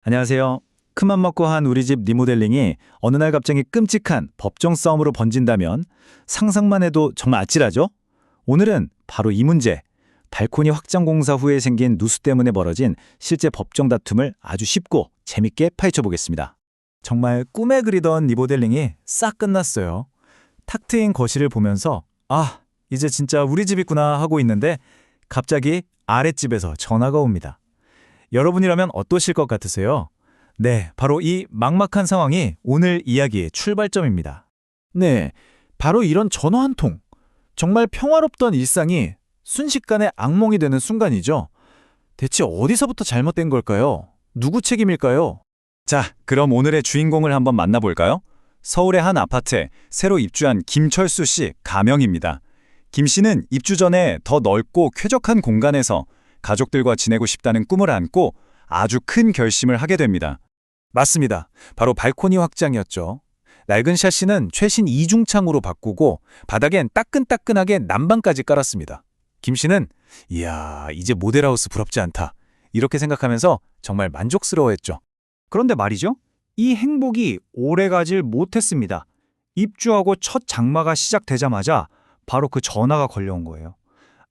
안녕하세요. 큰맘 먹고 한 우리 집 리모델링이 어느 날 갑자기 끔찍한 법정 싸움으로 번진다면 상상만 해도 정말 아찔하죠? 오늘은 바로 이 문제, 발코니 확장 공사 후에 생긴 누수 때문에 벌어진 실제 법정 다툼을 아주 쉽고 재밌게 파헤쳐 보겠습니다. 정말 꿈에 그리던 리모델링이 싹 끝났어요. 탁 트인 거실을 보면서 이제 진짜 우리 집이구나 하고 있는데 갑자기 아랫집에서 전화가 옵니다. 여러분이라면 어떠실 것 같으세요? 네, 바로 이 막막한 상황이 오늘 이야기의 출발점입니다. 네, 바로 이런 전화 한 통. 정말 평화롭던 일상이 순식간에 악몽이 되는 순간이죠. 대체 어디서부터 잘못된 걸까요? 누구 책임일까요? 자, 그럼 오늘의 주인공을 한번 만나볼까요? 서울의 한 아파트에 새로 입주한 김철수 씨 가명입니다. 김 씨는 입주 전에 더 넓고 쾌적한 공간에서 가족들과 지내고 싶다는 꿈을 안고 아주 큰 결심을 하게 됩니다. 맞습니다. 바로 발코니 확장이었죠. 낡은 샤시는 최신 이중창으로 바꾸고 바닥엔 따끈따끈하게 난방까지 깔았습니다. 김 씨는 이야, 이제 모델하우스 부럽지 않다. 이렇게 생각하면서 정말 만족스러워했죠. 그런데 말이죠. 이 행복이 오래가질 못했습니다. 입주하고 첫 장마가 시작되자마자 바로 그 전화가 걸려온 거예요.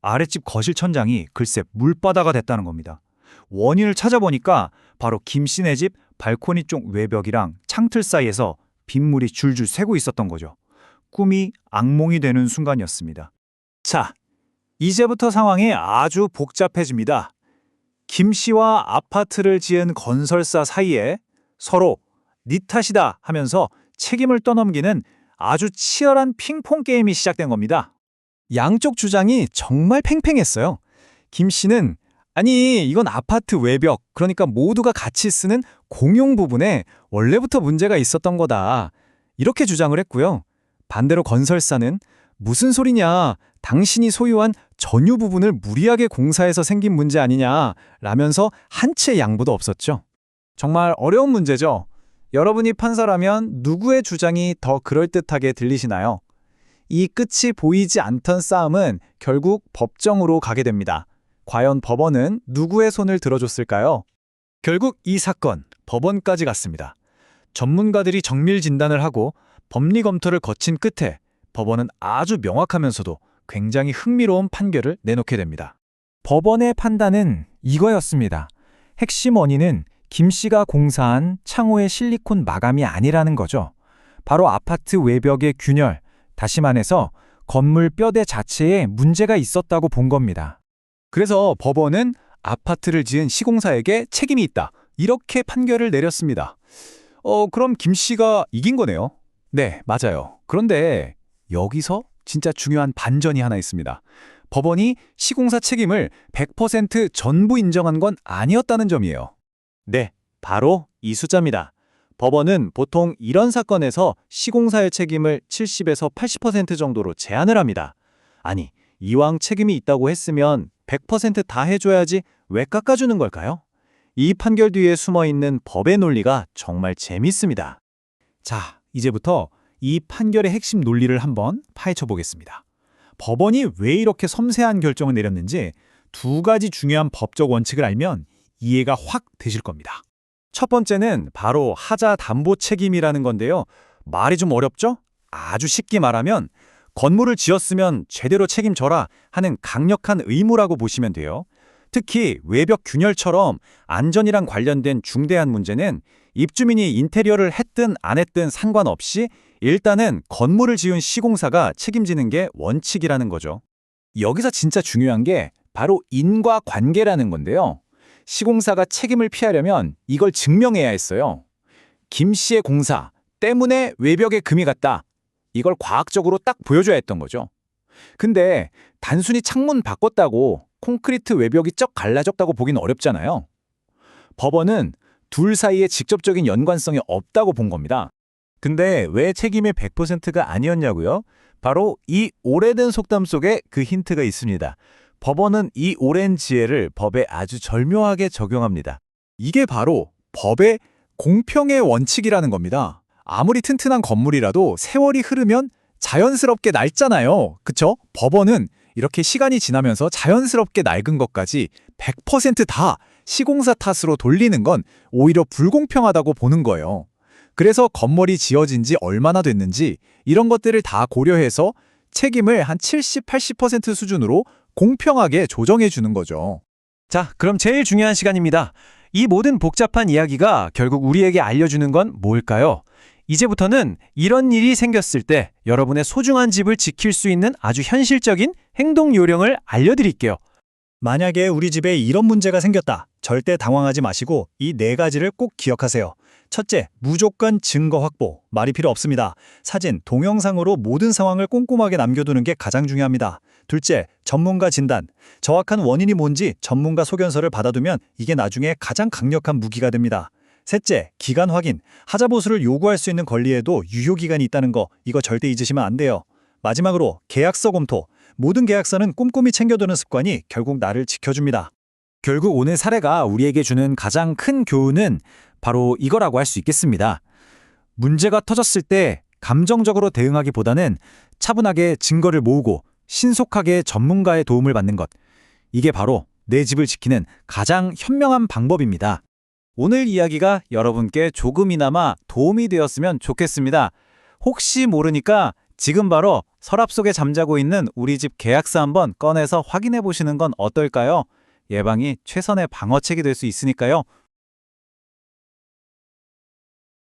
아랫집 거실 천장이 글쎄 물바다가 됐다는 겁니다. 원인을 찾아보니까 바로 김 씨네 집 발코니 쪽 외벽이랑 창틀 사이에서 빗물이 줄줄 새고 있었던 거죠. 꿈이 악몽이 되는 순간이었습니다. 자, 이제부터 상황이 아주 복잡해집니다. 김 씨와 아파트를 지은 건설사 사이에 서로 네 탓이다 하면서 책임을 떠넘기는 아주 치열한 핑퐁 게임이 시작된 겁니다. 양쪽 주장이 정말 팽팽했어요. 김 씨는 아니 이건 아파트 외벽, 그러니까 모두가 같이 쓰는 공용 부분에 원래부터 문제가 있었던 거다. 이렇게 주장을 했고요. 반대로 건설사는 무슨 소리냐, 당신이 소유한 전유 부분을 무리하게 공사해서 생긴 문제 아니냐 라면서 한치의 양보도 없었죠. 정말 어려운 문제죠. 여러분이 판사라면 누구의 주장이 더 그럴듯하게 들리시나요? 이 끝이 보이지 않던 싸움은 결국 법정으로 가게 됩니다. 과연 법원은 누구의 손을 들어줬을까요? 결국 이 사건, 법원까지 갔습니다. 전문가들이 정밀 진단을 하고 법리 검토를 거친 끝에 법원은 아주 명확하면서도 굉장히 흥미로운 판결을 내놓게 됩니다. 법원의 판단은 이거였습니다. 핵심 원인은 김 씨가 공사한 창호의 실리콘 마감이 아니라는 거죠. 바로 아파트 외벽의 균열, 다시 말해서 건물 뼈대 자체에 문제가 있었다고 본 겁니다. 그래서 법원은 아파트를 지은 시공사에게 책임이 있다. 이렇게 판결을 내렸습니다. 그럼 김 씨가 이긴 거네요? 네, 맞아요. 그런데 여기서 진짜 중요한 반전이 하나 있습니다. 법원이 시공사 책임을 100% 전부 인정한 건 아니었다는 점이에요. 네, 바로 이 숫자입니다. 법원은 보통 이런 사건에서 시공사의 책임을 70에서 80% 정도로 제한을 합니다. 아니, 이왕 책임이 있다고 했으면 100%다 해줘야지 왜 깎아주는 걸까요? 이 판결 뒤에 숨어있는 법의 논리가 정말 재밌습니다. 자, 이제부터 이 판결의 핵심 논리를 한번 파헤쳐 보겠습니다. 법원이 왜 이렇게 섬세한 결정을 내렸는지 두 가지 중요한 법적 원칙을 알면 이해가 확 되실 겁니다. 첫 번째는 바로 하자 담보 책임이라는 건데요. 말이 좀 어렵죠? 아주 쉽게 말하면 건물을 지었으면 제대로 책임져라 하는 강력한 의무라고 보시면 돼요. 특히 외벽 균열처럼 안전이랑 관련된 중대한 문제는 입주민이 인테리어를 했든 안 했든 상관없이 일단은 건물을 지은 시공사가 책임지는 게 원칙이라는 거죠. 여기서 진짜 중요한 게 바로 인과관계라는 건데요. 시공사가 책임을 피하려면 이걸 증명해야 했어요. 김 씨의 공사 때문에 외벽에 금이 갔다. 이걸 과학적으로 딱 보여줘야 했던 거죠. 근데 단순히 창문 바꿨다고 콘크리트 외벽이 쩍 갈라졌다고 보긴 어렵잖아요. 법원은 둘 사이에 직접적인 연관성이 없다고 본 겁니다. 근데 왜 책임이 100%가 아니었냐고요? 바로 이 오래된 속담 속에 그 힌트가 있습니다. 법원은 이 오랜 지혜를 법에 아주 절묘하게 적용합니다. 이게 바로 법의 공평의 원칙이라는 겁니다. 아무리 튼튼한 건물이라도 세월이 흐르면 자연스럽게 낡잖아요. 그쵸? 법원은 이렇게 시간이 지나면서 자연스럽게 낡은 것까지 100%다 시공사 탓으로 돌리는 건 오히려 불공평하다고 보는 거예요. 그래서 건물이 지어진 지 얼마나 됐는지 이런 것들을 다 고려해서 책임을 한 70, 80% 수준으로 공평하게 조정해 주는 거죠. 자, 그럼 제일 중요한 시간입니다. 이 모든 복잡한 이야기가 결국 우리에게 알려주는 건 뭘까요? 이제부터는 이런 일이 생겼을 때 여러분의 소중한 집을 지킬 수 있는 아주 현실적인 행동 요령을 알려드릴게요. 만약에 우리 집에 이런 문제가 생겼다. 절대 당황하지 마시고 이 4가지를 꼭 기억하세요. 첫째, 무조건 증거 확보. 말이 필요 없습니다. 사진, 동영상으로 모든 상황을 꼼꼼하게 남겨두는 게 가장 중요합니다. 둘째, 전문가 진단. 정확한 원인이 뭔지 전문가 소견서를 받아두면 이게 나중에 가장 강력한 무기가 됩니다. 셋째, 기간 확인. 하자보수를 요구할 수 있는 권리에도 유효기간이 있다는 거, 이거 절대 잊으시면 안 돼요. 마지막으로 계약서 검토. 모든 계약서는 꼼꼼히 챙겨두는 습관이 결국 나를 지켜줍니다. 결국 오늘 사례가 우리에게 주는 가장 큰 교훈은 바로 이거라고 할 수 있겠습니다. 문제가 터졌을 때 감정적으로 대응하기보다는 차분하게 증거를 모으고 신속하게 전문가의 도움을 받는 것. 이게 바로 내 집을 지키는 가장 현명한 방법입니다. 오늘 이야기가 여러분께 조금이나마 도움이 되었으면 좋겠습니다. 혹시 모르니까 지금 바로 서랍 속에 잠자고 있는 우리 집 계약서 한번 꺼내서 확인해 보시는 건 어떨까요? 예방이 최선의 방어책이 될 수 있으니까요.